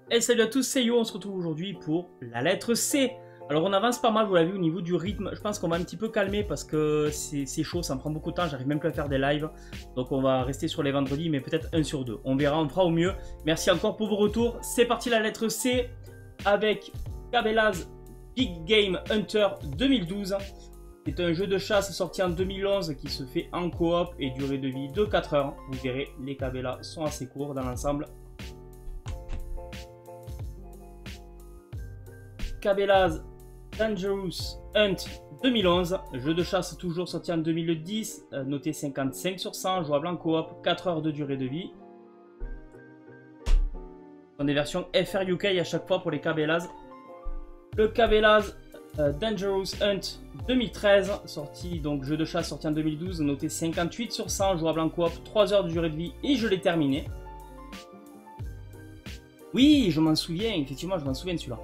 Et salut à tous, c'est Yo, on se retrouve aujourd'hui pour la lettre C. Alors on avance pas mal, vous l'avez vu, au niveau du rythme. Je pense qu'on va un petit peu calmer parce que c'est chaud, ça me prend beaucoup de temps, j'arrive même plus à faire des lives. Donc on va rester sur les vendredis, mais peut-être un sur deux. On verra, on fera au mieux. Merci encore pour vos retours. C'est parti la lettre C avec Cabela's Big Game Hunter 2012. C'est un jeu de chasse sorti en 2011 qui se fait en coop et durée de vie de 4 heures. Vous verrez, les Cabela's sont assez courts dans l'ensemble. Cabela's Dangerous Hunt 2011, jeu de chasse toujours sorti en 2010, noté 55 sur 100, jouable en coop, 4 heures de durée de vie. Ce sont des versions FR UK à chaque fois pour les Cabela's. Le Cabela's Dangerous Hunt 2013, sorti, donc jeu de chasse sorti en 2012, noté 58 sur 100, jouable en coop, 3 heures de durée de vie et je l'ai terminé. Oui, je m'en souviens, effectivement, je m'en souviens de celui-là.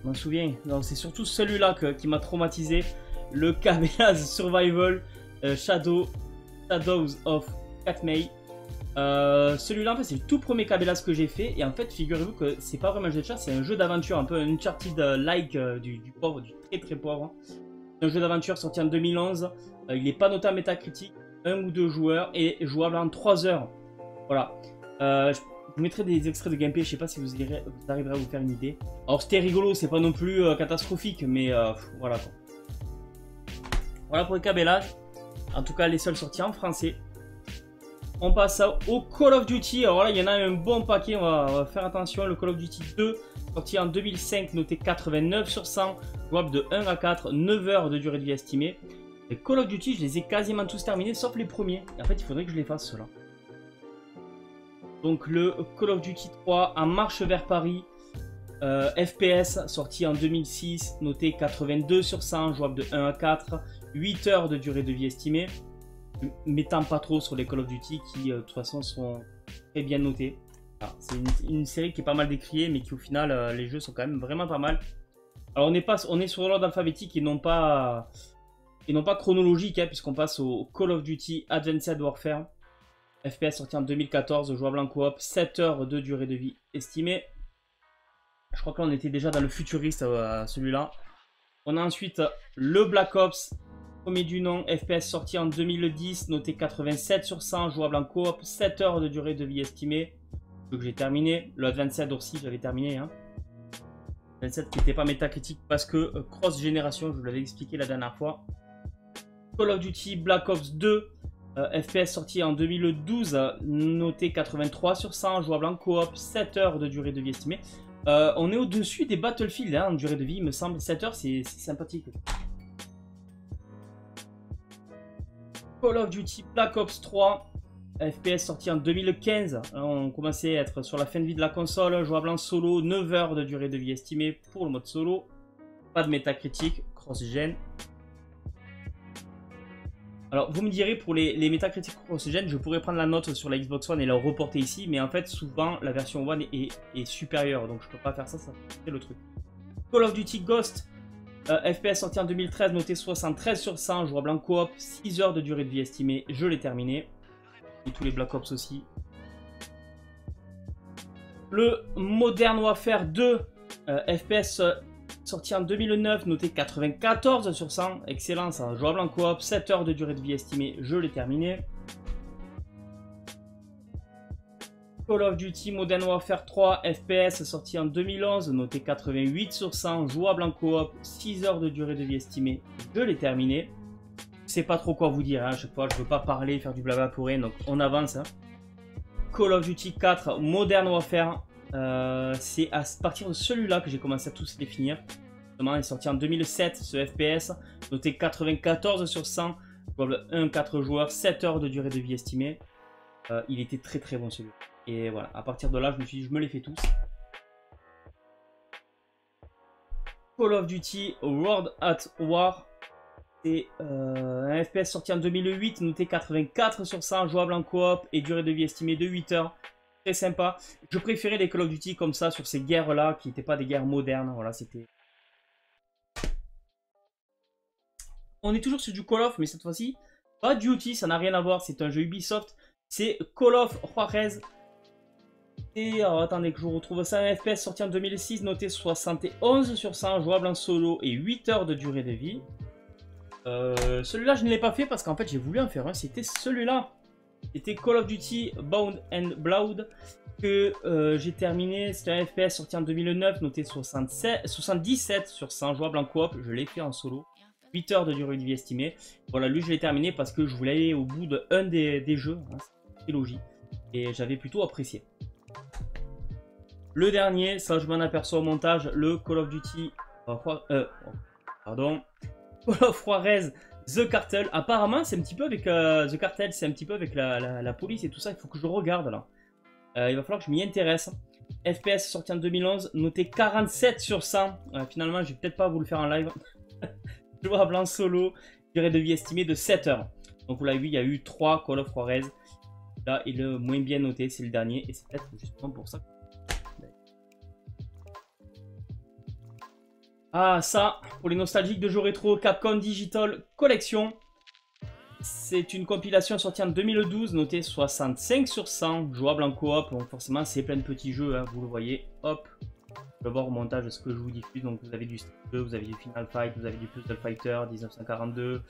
Je m'en souviens. C'est surtout celui-là qui m'a traumatisé. Le Cabela's Survival Shadows of Katmai. Celui-là, en fait, c'est le tout premier Cabela's que j'ai fait. Et en fait, figurez-vous que c'est pas vraiment un jeu de chasse, c'est un jeu d'aventure, un peu un Uncharted-like du pauvre, du très très pauvre. C'est un jeu d'aventure sorti en 2011. Il n'est pas noté en métacritique. 1 ou 2 joueurs et jouable en 3 heures. Voilà. Je vous mettrai des extraits de gameplay, je sais pas si vous arriverez à vous faire une idée. Alors c'était rigolo, c'est pas non plus catastrophique, mais voilà quoi. Voilà pour les Cabela's. En tout cas, les seuls sortis en français. On passe au Call of Duty. Alors là, il y en a un bon paquet, on va faire attention. Le Call of Duty 2, sorti en 2005, noté 89 sur 100, jouable de 1 à 4, 9 heures de durée de vie estimée. Les Call of Duty, je les ai quasiment tous terminés, sauf les premiers. Et en fait, il faudrait que je les fasse ceux-là. Donc le Call of Duty 3 en marche vers Paris, FPS, sorti en 2006, noté 82 sur 100, jouable de 1 à 4, 8 heures de durée de vie estimée. Ne m'étends pas trop sur les Call of Duty qui de toute façon sont très bien notés. C'est une série qui est pas mal décriée mais qui au final les jeux sont quand même vraiment pas mal. Alors on est sur l'ordre alphabétique et non pas chronologique hein, puisqu'on passe au Call of Duty Advanced Warfare. FPS sorti en 2014, jouable en coop, 7 heures de durée de vie estimée. Je crois que là on était déjà dans le futuriste celui-là. On a ensuite le Black Ops, premier du nom, FPS sorti en 2010, noté 87 sur 100, jouable en coop, 7 heures de durée de vie estimée. Que j'ai terminé. Le Advanced aussi, j'avais terminé. Hein. Advanced qui n'était pas métacritique parce que cross-génération, je vous l'avais expliqué la dernière fois. Call of Duty Black Ops 2. FPS sorti en 2012, noté 83 sur 100, jouable en coop, 7 heures de durée de vie estimée. On est au-dessus des Battlefield hein, en durée de vie, il me semble. 7 heures, c'est sympathique. Call of Duty Black Ops 3, FPS sorti en 2015. On commençait à être sur la fin de vie de la console, jouable en solo, 9 heures de durée de vie estimée pour le mode solo. Pas de métacritique, cross-gen. Alors, vous me direz, pour les métacritiques cross-gen, je pourrais prendre la note sur la Xbox One et la reporter ici, mais en fait, souvent, la version One est supérieure, donc je peux pas faire ça, ça c'est le truc. Call of Duty Ghost, FPS sorti en 2013, noté 73 sur 100, jouable en coop, 6 heures de durée de vie estimée, je l'ai terminé. Et tous les Black Ops aussi. Le Modern Warfare 2, FPS sorti en 2009, noté 94 sur 100, excellent ça, jouable en coop, 7 heures de durée de vie estimée, je l'ai terminé. Call of Duty Modern Warfare 3, FPS sorti en 2011, noté 88 sur 100, jouable en coop, 6 heures de durée de vie estimée, je l'ai terminé. Je sais pas trop quoi vous dire, hein, à chaque fois je veux pas parler, faire du blabla pour rien, donc on avance. Hein. Call of Duty 4, Modern Warfare. C'est à partir de celui-là que j'ai commencé à tous les finir. Il est sorti en 2007, ce FPS, noté 94 sur 100, 1-4 joueurs, 7 heures de durée de vie estimée. Il était très très bon celui-là. Et voilà, à partir de là, je me suis dit, je me les fais tous. Call of Duty World at War. C'est un FPS sorti en 2008, noté 84 sur 100, jouable en coop et durée de vie estimée de 8 heures. Très sympa. Je préférais les Call of Duty comme ça, sur ces guerres-là, qui n'étaient pas des guerres modernes. Voilà, c'était... On est toujours sur du Call of, mais cette fois-ci, pas Duty, ça n'a rien à voir. C'est un jeu Ubisoft. C'est Call of Juarez Et alors, attendez que je retrouve ça. Un FPS sorti en 2006, noté 71 sur 100, jouable en solo et 8 heures de durée de vie. Celui-là, je ne l'ai pas fait parce qu'en fait, j'ai voulu en faire un. C'était celui-là. C'était Call of Duty Bound and Blood que j'ai terminé. C'était un FPS sorti en 2009, noté 77 sur 100, jouable en coop. Je l'ai fait en solo. 8 heures de durée de vie estimée. Voilà, lui, je l'ai terminé parce que je voulais aller au bout d'un des jeux. Hein, c'est logique. Et j'avais plutôt apprécié. Le dernier, ça je m'en aperçois au montage, le Call of Duty... pardon. Call of Juarez The Cartel. Apparemment, c'est un petit peu avec The Cartel, c'est un petit peu avec la police et tout ça. Il faut que je regarde là. Il va falloir que je m'y intéresse. FPS sorti en 2011, noté 47 sur 100. Finalement, je vais peut-être pas vous le faire en live. Jouable en solo, durée de vie estimée de 7 heures. Donc vous l'avez vu, il y a eu 3 Call of Juarez. Là, il est le moins bien noté, c'est le dernier. Et c'est peut-être justement pour ça. Ah, ça, pour les nostalgiques de jeux rétro, Capcom Digital Collection. C'est une compilation sortie en 2012, notée 65 sur 100, jouable en coop. Donc forcément, c'est plein de petits jeux, hein, vous le voyez. Hop, je vais voir au montage ce que je vous diffuse. Donc vous avez du Street 2, vous avez du Final Fight, vous avez du Puzzle Fighter 1942.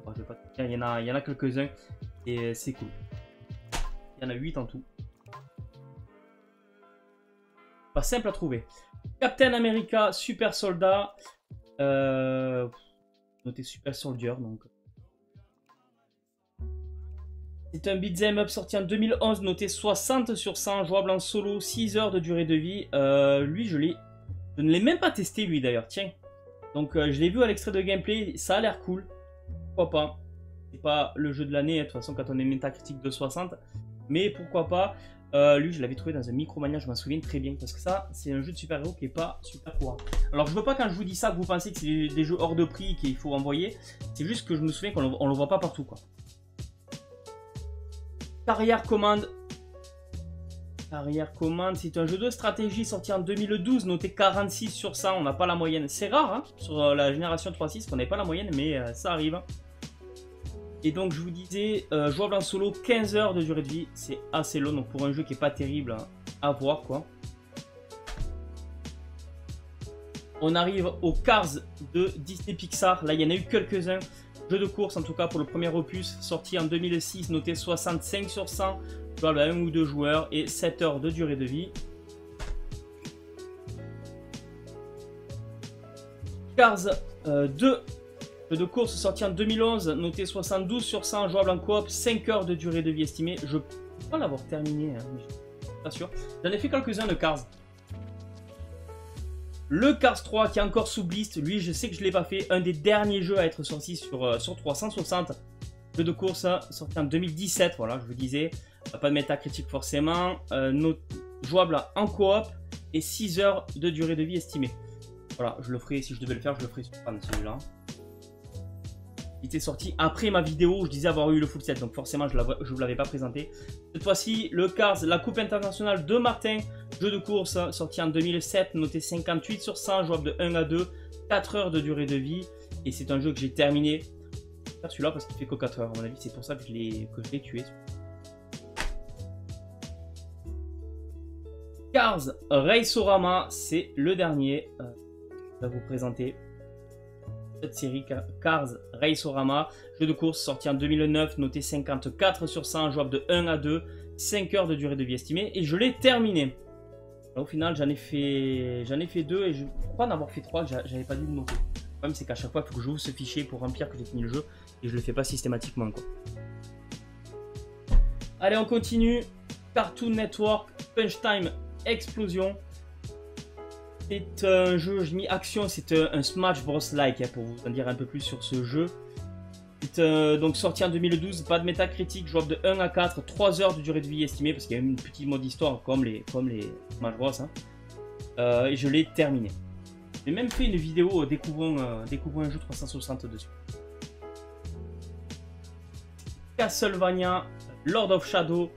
Oh, je vais pas... il y en a quelques-uns et c'est cool. Il y en a 8 en tout. Pas simple à trouver. Captain America Super Soldat. Noté Super Soldier donc. C'est un beat'em up sorti en 2011, noté 60 sur 100, jouable en solo, 6 heures de durée de vie. Lui, je ne l'ai même pas testé, lui d'ailleurs, tiens. Donc, je l'ai vu à l'extrait de gameplay, ça a l'air cool. Pourquoi pas? C'est pas le jeu de l'année, hein, de toute façon, quand on est métacritique de 60. Mais pourquoi pas? Lui, je l'avais trouvé dans un Micromania, je m'en souviens très bien. Parce que ça, c'est un jeu de super-héros qui est pas super courant. Alors, je veux pas quand je vous dis ça que vous pensez que c'est des jeux hors de prix qu'il faut envoyer. C'est juste que je me souviens qu'on le voit pas partout, quoi. Carrière Command. Carrière Command, c'est un jeu de stratégie sorti en 2012, noté 46 sur 100. On n'a pas la moyenne. C'est rare, hein, sur la génération 3.6 qu'on n'ait pas la moyenne, mais ça arrive. Et donc, je vous disais, jouable en solo, 15 heures de durée de vie. C'est assez long, donc pour un jeu qui n'est pas terrible à voir, quoi. On arrive aux Cars de Disney Pixar. Là, il y en a eu quelques-uns. Jeu de course, en tout cas pour le premier opus, sorti en 2006, noté 65 sur 100, jouable à 1 ou 2 joueurs et 7 heures de durée de vie. Cars 2, jeu de course sorti en 2011, noté 72 sur 100, jouable en coop, 5 heures de durée de vie estimée. Je ne peux pas l'avoir terminé, hein, mais je suis pas sûr. J'en ai fait quelques-uns de Cars. Le Cars 3 qui est encore sous Blist, lui je sais que je ne l'ai pas fait, un des derniers jeux à être sorti sur 360. Jeu de course sorti en 2017, voilà je vous disais, pas de métacritique forcément, jouable en coop et 6 heures de durée de vie estimée. Voilà, je le ferai, si je devais le faire, je le ferai sur celui-là. Il était sorti après ma vidéo où je disais avoir eu le full set, donc forcément je ne vous l'avais pas présenté. Cette fois-ci, le Cars, la Coupe internationale de Martin, jeu de course sorti en 2007, noté 58 sur 100, jouable de 1 à 2, 4 heures de durée de vie. Et c'est un jeu que j'ai terminé. Je vais faire celui-là parce qu'il fait que 4 heures, à mon avis, c'est pour ça que je l'ai tué. Cars Race-O-Rama, c'est le dernier que je vais vous présenter. Cette série Cars Race-O-Rama, jeu de course sorti en 2009, noté 54 sur 100, jouable de 1 à 2, 5 heures de durée de vie estimée et je l'ai terminé. Alors, au final j'en ai fait 2 et je crois en avoir fait 3, j'avais pas dû le noter. Le problème c'est qu'à chaque fois il faut que j'ouvre ce fichier pour remplir que j'ai fini le jeu et je le fais pas systématiquement, quoi. Allez, on continue. Cartoon Network Punch Time Explosion. C'est un jeu, j'ai mis action, c'est un Smash Bros like, hein, pour vous en dire un peu plus sur ce jeu. C'est donc sorti en 2012, pas de métacritique, jouable de 1 à 4, 3 heures de durée de vie estimée, parce qu'il y a une petite mode histoire comme les Smash Bros. Hein. Et je l'ai terminé. J'ai même fait une vidéo découvrant un jeu 360 dessus. Castlevania Lord of Shadow.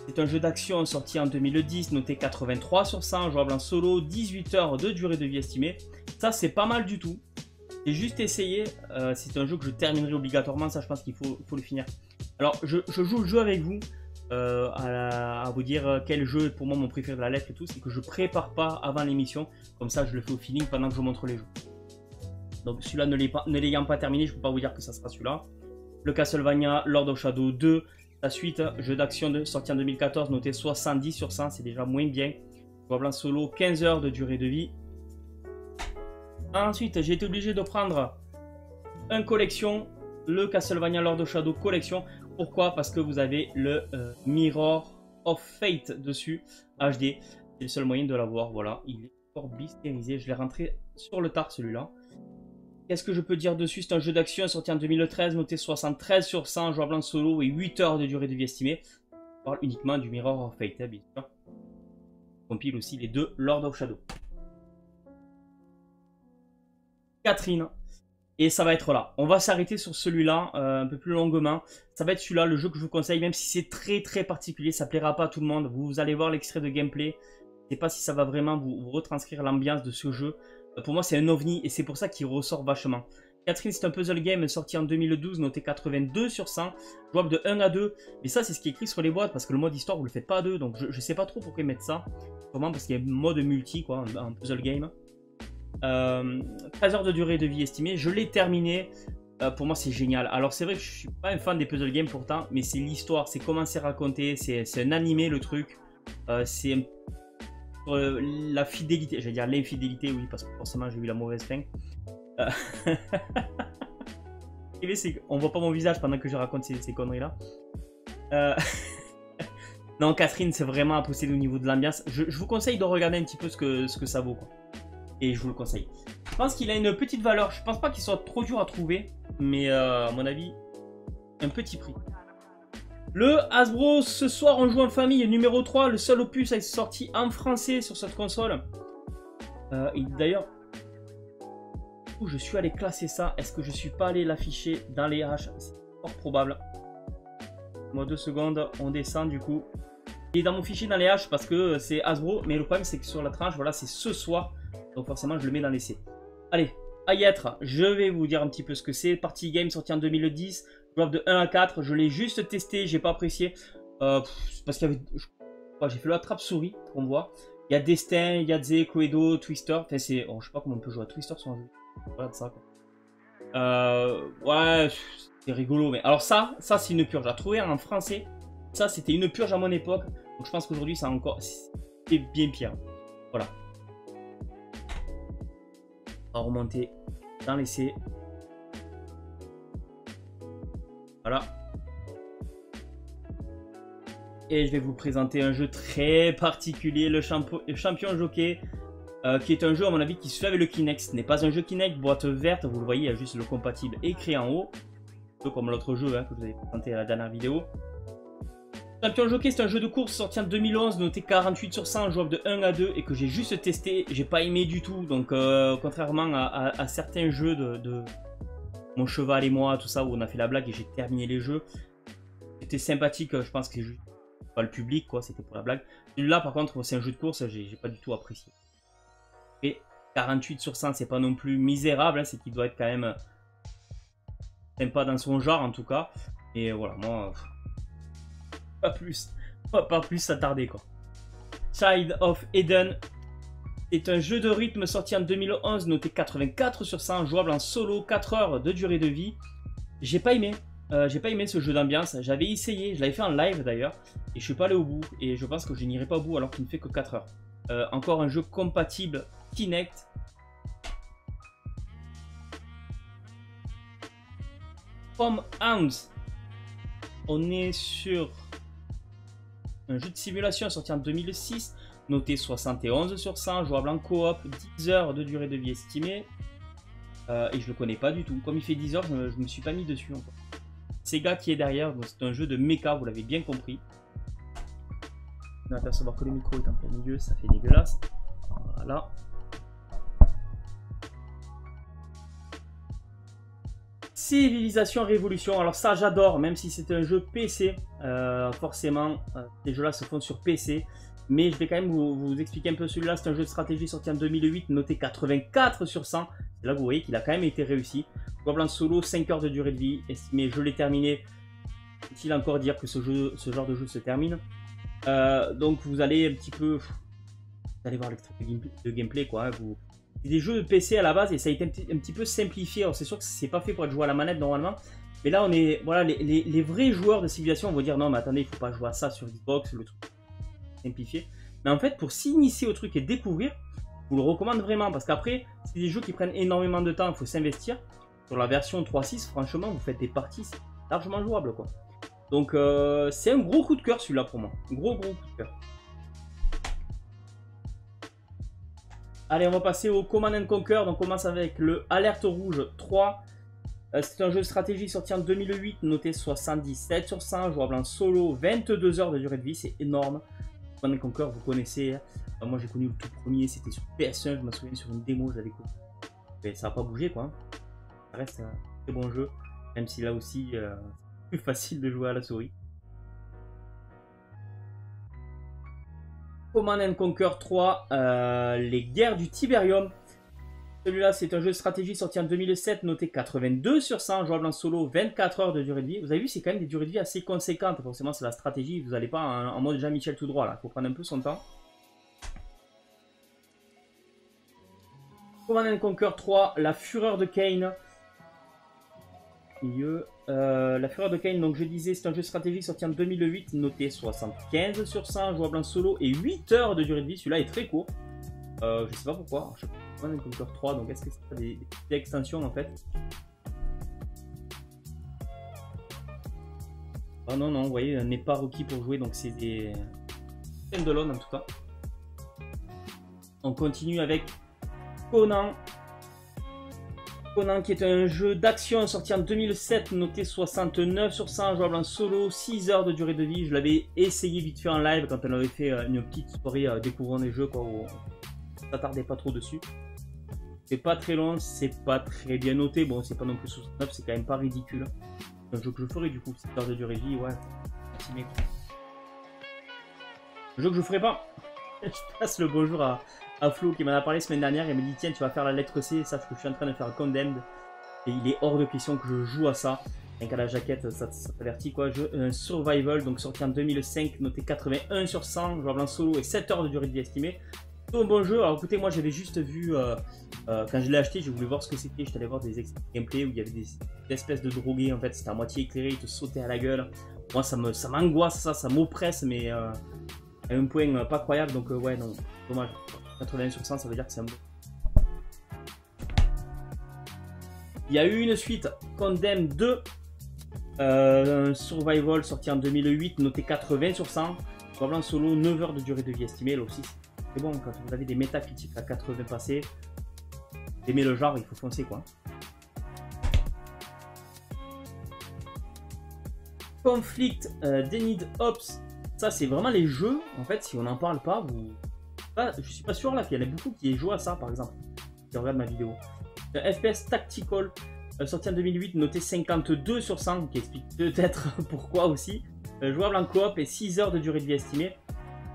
C'est un jeu d'action sorti en 2010, noté 83 sur 100, jouable en solo, 18 heures de durée de vie estimée. Ça, c'est pas mal du tout. J'ai juste essayé. C'est un jeu que je terminerai obligatoirement. Ça, je pense qu'il faut le finir. Alors, je joue le jeu avec vous. à vous dire quel jeu est pour moi mon préféré de la lettre et tout, c'est que je prépare pas avant l'émission, comme ça je le fais au feeling pendant que je montre les jeux. Donc celui-là ne l'ayant pas terminé, je peux pas vous dire que ça sera celui-là. Le Castlevania Lord of Shadow 2, la suite, jeu d'action sorti en 2014, noté 70 sur 100, c'est déjà moins bien. Jouable en solo, 15 heures de durée de vie. Ensuite, j'ai été obligé de prendre un collection, le Castlevania Lord of Shadow collection. Pourquoi? Parce que vous avez le Mirror of Fate dessus, HD. C'est le seul moyen de l'avoir, voilà. Il est fort bistérisé, je l'ai rentré sur le tard celui-là. Qu'est-ce que je peux dire dessus? C'est un jeu d'action sorti en 2013, noté 73 sur 100, jouable en solo et 8 heures de durée de vie estimée. Je parle uniquement du Mirror of Fate, hein, bien sûr. On compile aussi les deux Lord of Shadow. Catherine. Et ça va être là. On va s'arrêter sur celui-là un peu plus longuement. Ça va être celui-là, le jeu que je vous conseille, même si c'est très très particulier. Ça plaira pas à tout le monde. Vous allez voir l'extrait de gameplay. Je ne sais pas si ça va vraiment vous retranscrire l'ambiance de ce jeu. Pour moi, c'est un ovni et c'est pour ça qu'il ressort vachement. Catherine, c'est un puzzle game sorti en 2012, noté 82 sur 100, jouable de 1 à 2. Mais ça, c'est ce qui est écrit sur les boîtes parce que le mode histoire, vous le faites pas à 2. Donc, je sais pas trop pourquoi ils mettent ça. Vraiment parce qu'il y a un mode multi, quoi, un puzzle game. 13 heures de durée de vie estimée. Je l'ai terminé. Pour moi, c'est génial. Alors, c'est vrai que je suis pas un fan des puzzle games pourtant, mais c'est l'histoire, c'est comment c'est raconté. C'est un animé, le truc. C'est la fidélité, j'allais dire l'infidélité, oui, parce que forcément j'ai eu la mauvaise fin. On voit pas mon visage pendant que je raconte ces conneries là. Non, Catherine, c'est vraiment à posséder au niveau de l'ambiance. Je vous conseille de regarder un petit peu ce que ça vaut, quoi. Et je vous le conseille. Je pense qu'il a une petite valeur. Je pense pas qu'il soit trop dur à trouver, mais à mon avis, un petit prix. Le Hasbro, ce soir on joue en famille, numéro 3, le seul opus à être sorti en français sur cette console. D'ailleurs, où je suis allé classer ça, est-ce que je suis pas allé l'afficher dans les haches? C'est fort probable. Moi 2 secondes, on descend du coup. Il est dans mon fichier dans les haches parce que c'est Hasbro, mais le problème c'est que sur la tranche, voilà, c'est ce soir. Donc forcément je le mets dans l'essai. Allez, à y être, je vais vous dire un petit peu ce que c'est. Party Game sorti en 2010. Jouable de 1 à 4, je l'ai juste testé, j'ai pas apprécié. Parce qu'il y avait. J'ai fait la trappe souris, qu'on voit. Il y a Destin, Yadze, Cluedo, Twister. Enfin, c'est. Oh, je sais pas comment on peut jouer à Twister sur un jeu. Regarde ça, quoi. Ouais, c'est rigolo. Mais alors, ça c'est une purge. À trouver en français, ça c'était une purge à mon époque. Donc je pense qu'aujourd'hui, ça encore. C'est bien pire. Voilà. On va remonter dans l'essai. Voilà. Et je vais vous présenter un jeu très particulier, le Champion Jockey, qui est un jeu à mon avis qui se fait avec le Kinect. Ce n'est pas un jeu Kinect, boîte verte, vous le voyez, il y a juste le compatible écrit en haut. Un peu comme l'autre jeu, hein, que je vous avais présenté à la dernière vidéo. Champion Jockey, c'est un jeu de course sorti en 2011, noté 48 sur 100, jouable de 1 à 2, et que j'ai juste testé, j'ai pas aimé du tout. Donc contrairement à certains jeux de Mon cheval et moi, tout ça, où on a fait la blague et j'ai terminé les jeux. C'était sympathique, je pense que c'est juste pas le public, quoi, c'était pour la blague. Celui-là, par contre, c'est un jeu de course, j'ai pas du tout apprécié. Et 48 sur 100, c'est pas non plus misérable, hein, c'est qu'il doit être quand même sympa dans son genre, en tout cas. Et voilà, moi, pas plus s'attarder, quoi. Child of Eden est un jeu de rythme sorti en 2011, noté 84 sur 100, jouable en solo, 4 heures de durée de vie. J'ai pas aimé ce jeu d'ambiance. J'avais essayé, je l'avais fait en live d'ailleurs, et je suis pas allé au bout. Et je pense que je n'irai pas au bout alors qu'il ne fait que 4 heures. Encore un jeu compatible Kinect. From Hounds. On est sur un jeu de simulation sorti en 2006. Noté 71 sur 100, jouable en coop, 10 heures de durée de vie estimée. Et je le connais pas du tout. Comme il fait 10 heures, je me suis pas mis dessus encore. Sega qui est derrière, c'est un jeu de mecha, vous l'avez bien compris. On va apercevoir que le micro est en plein milieu, ça fait dégueulasse. Voilà. Civilisation Révolution, alors ça j'adore, même si c'est un jeu PC. Forcément, les jeux là se font sur PC. Mais je vais quand même vous expliquer un peu celui-là. C'est un jeu de stratégie sorti en 2008, noté 84 sur 100. C'est là que vous voyez qu'il a quand même été réussi. Jouable en solo, 5 heures de durée de vie. Estimé, je l'ai terminé. Faut-il encore dire que ce genre de jeu se termine. Donc vous allez un petit peu... Vous allez voir l'extrait de gameplay, quoi. Hein, c'est des jeux de PC à la base et ça a été un petit peu simplifié. Alors c'est sûr que c'est pas fait pour être joué à la manette normalement. Mais là, on est... Voilà, les vrais joueurs de Civilization vont dire non, mais attendez, il faut pas jouer à ça sur Xbox, le truc simplifié. Mais en fait, pour s'initier au truc et découvrir, je vous le recommande vraiment. Parce qu'après, c'est des jeux qui prennent énormément de temps, il faut s'investir. Sur la version 3.6, franchement, vous faites des parties, c'est largement jouable, quoi. Donc, c'est un gros coup de cœur, celui-là, pour moi. Gros coup de cœur. Allez, on va passer au Command & Conquer. Donc, on commence avec le Alerte Rouge 3. C'est un jeu de stratégie sorti en 2008, noté 77 sur 100, jouable en solo, 22 heures de durée de vie, c'est énorme. Command & Conquer, vous connaissez. Hein. Moi, j'ai connu le tout premier, c'était sur PS1, je me souviens, sur une démo, je l'avais connu. Mais ça n'a pas bougé, quoi. Ça reste un très bon jeu, même si là aussi, c'est plus facile de jouer à la souris. Command & Conquer 3, les guerres du Tiberium. Celui-là, c'est un jeu de stratégie sorti en 2007, noté 82 sur 100, jouable en solo, 24 heures de durée de vie. Vous avez vu, c'est quand même des durées de vie assez conséquentes. Forcément, c'est la stratégie, vous n'allez pas en mode Jean-Michel tout droit, là. Il faut prendre un peu son temps. Command & Conquer 3, la fureur de Kane. La fureur de Kane, donc je disais, c'est un jeu stratégique sorti en 2008, noté 75 sur 100, jouable en solo et 8 heures de durée de vie. Celui-là est très court. Je sais pas pourquoi. Command & Conquer 3, donc est-ce que c'est des extensions en fait? Oh non, non, vous voyez, n'est pas requis pour jouer, donc c'est des stand-alone en tout cas. On continue avec Conan. Conan qui est un jeu d'action sorti en 2007, noté 69 sur 100, jouable en solo, 6 heures de durée de vie. Je l'avais essayé vite fait en live quand on avait fait une petite soirée découvrant des jeux, quoi, où on ne s'attardait pas trop dessus. C'est pas très long, c'est pas très bien noté. Bon, c'est pas non plus 69, c'est quand même pas ridicule. C'est un jeu que je ferai du coup, 6 heures de durée de vie, ouais. Un jeu que je ferai pas. Je passe le bonjour à Flo qui m'en a parlé semaine dernière. Il m'a dit tiens, tu vas faire la lettre C, sache que je suis en train de faire Condemned. Et il est hors de question que je joue à ça. Rien qu'à la jaquette, ça t'avertit quoi. Un survival, donc sorti en 2005, noté 81 sur 100, jouable en solo et 7 heures de durée de vie estimée. C'est un bon jeu. Alors écoutez, moi j'avais juste vu, quand je l'ai acheté, je voulais voir ce que c'était. J'étais allé voir des gameplays où il y avait des espèces de drogués en fait. C'était à moitié éclairé, ils te sautaient à la gueule. Moi ça m'angoisse, ça m'oppresse, mais à un point pas croyable. Donc ouais, non, dommage. 81 sur 100, ça veut dire que c'est un bon. Il y a eu une suite, Condemned 2, un survival sorti en 2008, noté 80 sur 100, probablement solo, 9 heures de durée de vie estimée. Là aussi, c'est bon, quand vous avez des métacritiques à 80 passés, aimez le genre, il faut foncer quoi. Conflict, Denied Ops, ça c'est vraiment les jeux, en fait, si on n'en parle pas, je suis pas sûr là qu'il y en a beaucoup qui aient joué à ça par exemple, qui regardent ma vidéo. FPS Tactical, sorti en 2008, noté 52 sur 100, qui explique peut-être pourquoi aussi. Jouable en coop et 6 heures de durée de vie estimée.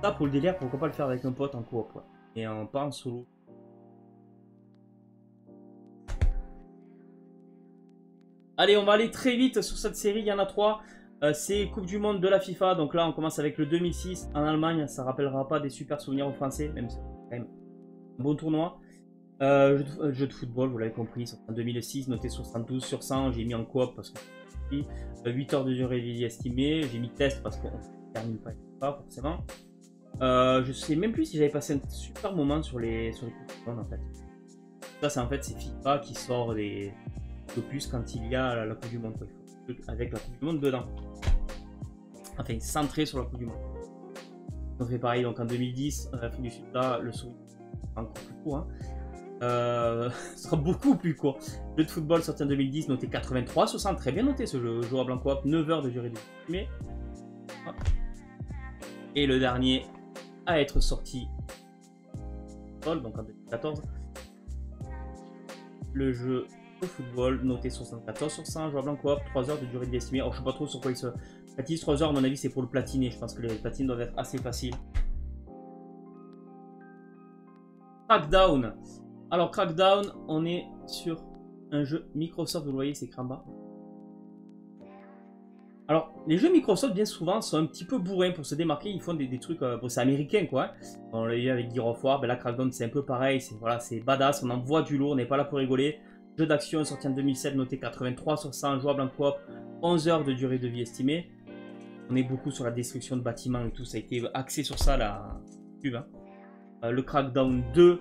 Ça pour le délire, pourquoi pas le faire avec un pote en coop, quoi. Et pas en solo. Allez, on va aller très vite sur cette série, il y en a 3. C'est Coupe du Monde de la FIFA, donc là on commence avec le 2006 en Allemagne, ça rappellera pas des super souvenirs aux Français, même si c'est quand même un bon tournoi. Jeu de football, vous l'avez compris, en 2006, noté 72 sur 100, j'ai mis en coop parce que 8 heures de durée de vie estimée, j'ai mis test parce qu'on ne termine pas forcément. Je sais même plus si j'avais passé un super moment sur les coupes du monde en fait. Ça c'est en fait c'est FIFA qui sort des opus quand il y a la Coupe du Monde, quoi. Avec la Coupe du Monde dedans. Enfin centré sur la Coupe du Monde. On fait pareil donc en 2010, à la fin du sud là, le souvenir encore plus court. Hein. Ce sera beaucoup plus court. Jeu de football sorti en 2010, noté 83 sur 100, très bien noté ce jeu, jouable en coop, 9 heures de durée de vie. Mais et le dernier à être sorti, donc en 2014, le jeu de football noté 74 sur 100, jouable en coop, 3 heures de durée de vie estimée. Alors je sais pas trop sur quoi il se platine, 3 heures à mon avis c'est pour le platiner, je pense que les platines doivent être assez faciles. Crackdown. Alors Crackdown, on est sur un jeu Microsoft, vous le voyez, c'est écran bas. Alors, les jeux Microsoft, bien souvent, sont un petit peu bourrins pour se démarquer. Ils font des trucs, bon, c'est américain, quoi. On l'a eu avec Gears of War, ben là, Crackdown, c'est un peu pareil. Voilà, c'est badass, on envoie du lourd, on n'est pas là pour rigoler. Jeu d'action sorti en 2007, noté 83 sur 100, jouable en coop, 11 heures de durée de vie estimée. On est beaucoup sur la destruction de bâtiments et tout, ça a été axé sur ça, la pub. Hein. Le Crackdown 2,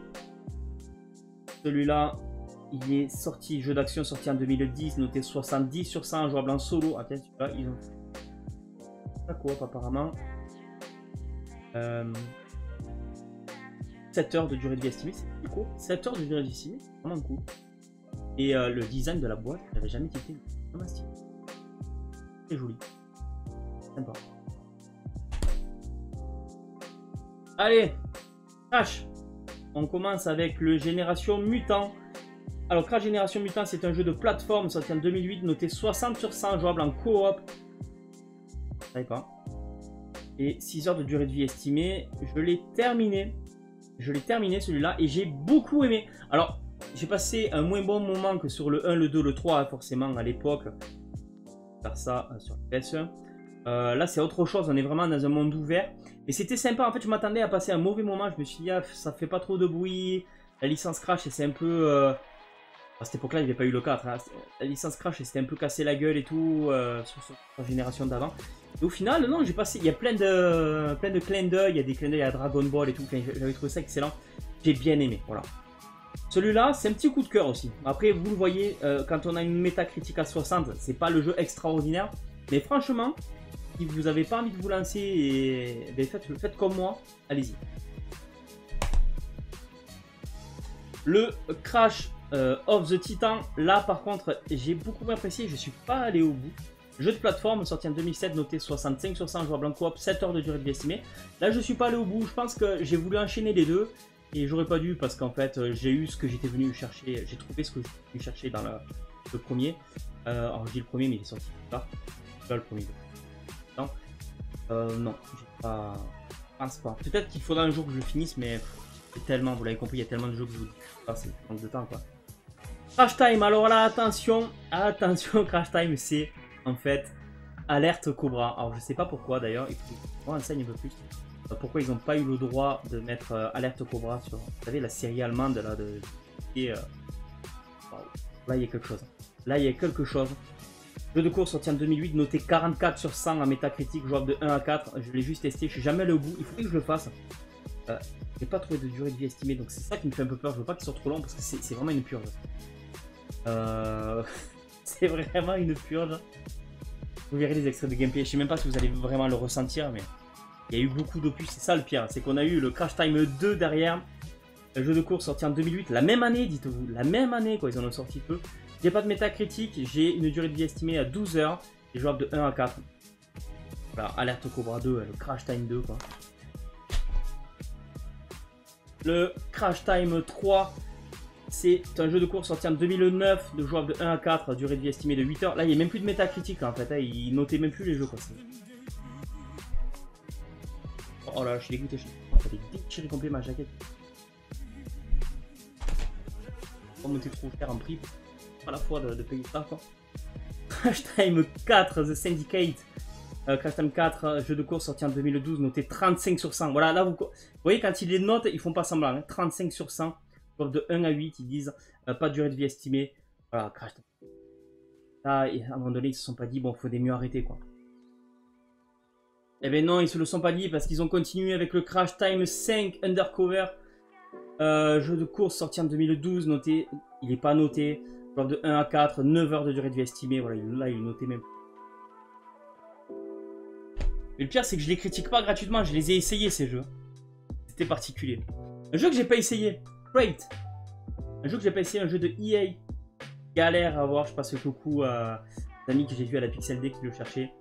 celui-là, il est sorti, jeu d'action sorti en 2010, noté 70 sur 100, jouable en solo. Ah tiens, là, ils ont la coop apparemment. 7 heures de durée de vie estimée, c'est cool. 7 heures de durée de vie estimée, c'est vraiment cool. Et le design de la boîte, il n'avait jamais été vraiment stylé. C'est joli. Sympa. Allez, Crash. On commence avec le Génération Mutant. Alors, Crash Génération Mutant, c'est un jeu de plateforme sorti en 2008, noté 60 sur 100, jouable en coop. Je savais pas. Et 6 heures de durée de vie estimée. Je l'ai terminé. Celui-là et j'ai beaucoup aimé. Alors, j'ai passé un moins bon moment que sur le 1, le 2, le 3, hein, forcément à l'époque. Faire ça sur le PS1. Là, c'est autre chose. On est vraiment dans un monde ouvert. Et c'était sympa. En fait, je m'attendais à passer un mauvais moment. Je me suis dit, ah, ça fait pas trop de bruit. La licence Crash, c'est un peu. À cette époque-là, il n'y avait pas eu le 4. Hein. La licence Crash, c'était un peu cassé la gueule et tout sur la génération d'avant. Et au final, non, j'ai passé. Il y a plein de clins d'œil. Il y a des clins d'œil à Dragon Ball et tout. Enfin, j'avais trouvé ça excellent. J'ai bien aimé. Voilà. Celui-là, c'est un petit coup de cœur aussi. Après, vous le voyez, quand on a une métacritique à 60, c'est pas le jeu extraordinaire. Mais franchement, si vous n'avez pas envie de vous lancer, et, ben, faites comme moi. Allez-y. Le Crash of the Titan, là par contre, j'ai beaucoup apprécié. Je suis pas allé au bout. Jeu de plateforme sorti en 2007, noté 65 sur 100, jouable en coop, 7 heures de durée de vie estimée. Là, je suis pas allé au bout. Je pense que j'ai voulu enchaîner les deux. Et j'aurais pas dû parce qu'en fait, j'ai eu ce que j'étais venu chercher. J'ai trouvé ce que j'étais venu chercher dans le premier. Alors, je dis le premier, mais il est sorti plus tard. Là, le premier. Non, non, j'ai pas. Je pense pas. Peut-être qu'il faudra un jour que je le finisse, mais tellement, vous l'avez compris, il y a tellement de jeux que je vous dis. C'est manque de temps, quoi. Crash Time, alors là, attention, Crash Time, c'est en fait Alerte Cobra. Alors, je sais pas pourquoi d'ailleurs, il faut qu'on enseigne un peu plus. Pourquoi ils n'ont pas eu le droit de mettre Alerte Cobra sur, vous savez, la série allemande là de. Et, wow. Là, il y a quelque chose. Là, il y a quelque chose. Jeu de course sorti en 2008, noté 44 sur 100 en métacritique, jouable de 1 à 4. Je l'ai juste testé, je suis jamais allé au bout. Il faudrait que je le fasse. J'ai pas trouvé de durée de vie estimée, donc c'est ça qui me fait un peu peur. Je veux pas qu'il soit trop long parce que c'est vraiment une purge. C'est vraiment une purge. Vous verrez les extraits de gameplay. Je sais même pas si vous allez vraiment le ressentir, mais il y a eu beaucoup d'opus. C'est ça le pire, c'est qu'on a eu le Crash Time 2 derrière. Le jeu de course sorti en 2008, la même année, dites-vous, la même année, quoi. Ils en ont sorti peu. J'ai pas de métacritique, j'ai une durée de vie estimée à 12 heures et jouable de 1 à 4. Voilà, Alerte Cobra 2, le Crash Time 2, quoi. Le Crash Time 3, c'est un jeu de course sorti en 2009, de jouable de 1 à 4, durée de vie estimée de 8 heures. Là, il n'y a même plus de métacritique, en fait. Hein, il notait même plus les jeux, quoi. Oh là, je suis dégoûté. J'avais déchiré complet ma jaquette. Pas monter trop cher en prix. Pas la fois de payer ça, quoi. Crash Time 4, The Syndicate. Crash Time 4, jeu de course sorti en 2012, noté 35 sur 100. Voilà, là, vous voyez, quand ils les notent, ils font pas semblant. Hein, 35 sur 1. De 1 à 8, ils disent pas de durée de vie estimée. Voilà, Crash Time. Là, à un moment donné, ils se sont pas dit, bon, faut des mieux arrêter, quoi. Eh ben non, ils se le sont pas dit parce qu'ils ont continué avec le Crash Time 5 Undercover. Jeu de course sorti en 2012, noté, il n'est pas noté. Genre de 1 à 4, 9 heures de durée de vie estimée. Voilà, là, il est noté même. Mais le pire, c'est que je les critique pas gratuitement. Je les ai essayés, ces jeux. C'était particulier. Un jeu que j'ai pas essayé. Great. Un jeu que j'ai pas essayé, un jeu de EA. Galère à voir. Je passe le coucou à des amis que j'ai vu à la Pixel D qui le cherchaient.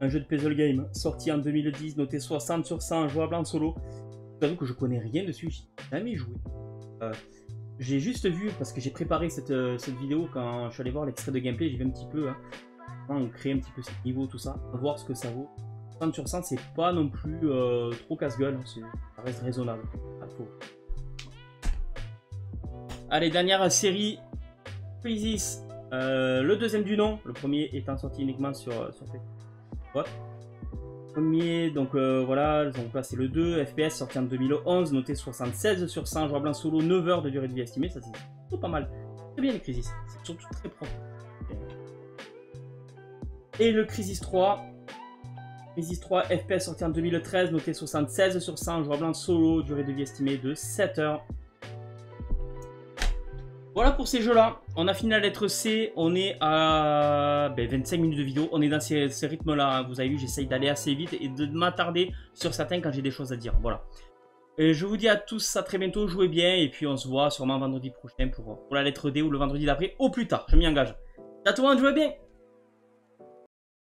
Un jeu de puzzle game sorti en 2010, noté 60 sur 100, jouable en solo. J'avoue que je connais rien dessus, j'ai jamais joué. J'ai juste vu, parce que j'ai préparé cette vidéo quand je suis allé voir l'extrait de gameplay, j'ai vu un petit peu, hein, on crée un petit peu ce niveau, tout ça, voir ce que ça vaut. 60 sur 100, c'est pas non plus trop casse-gueule, hein, ça reste raisonnable. Allez, dernière série, Crisis, le deuxième du nom, le premier étant sorti uniquement sur Facebook. Ouais. Premier, donc voilà, donc là c'est le 2, FPS sorti en 2011, noté 76 sur 100, jouable en solo, 9 heures de durée de vie estimée, ça c'est plutôt pas mal. Très bien les Crysis, c'est surtout très propre. Et le Crysis 3, FPS sorti en 2013, noté 76 sur 100, jouable en solo, durée de vie estimée de 7 heures. Voilà pour ces jeux-là. On a fini la lettre C. On est à 25 minutes de vidéo. On est dans ces rythmes-là. Vous avez vu, j'essaye d'aller assez vite et de m'attarder sur certains quand j'ai des choses à dire. Voilà. Et je vous dis à tous à très bientôt. Jouez bien. Et puis on se voit sûrement vendredi prochain pour la lettre D ou le vendredi d'après. Au plus tard. Je m'y engage. Ciao tout le monde, jouez bien.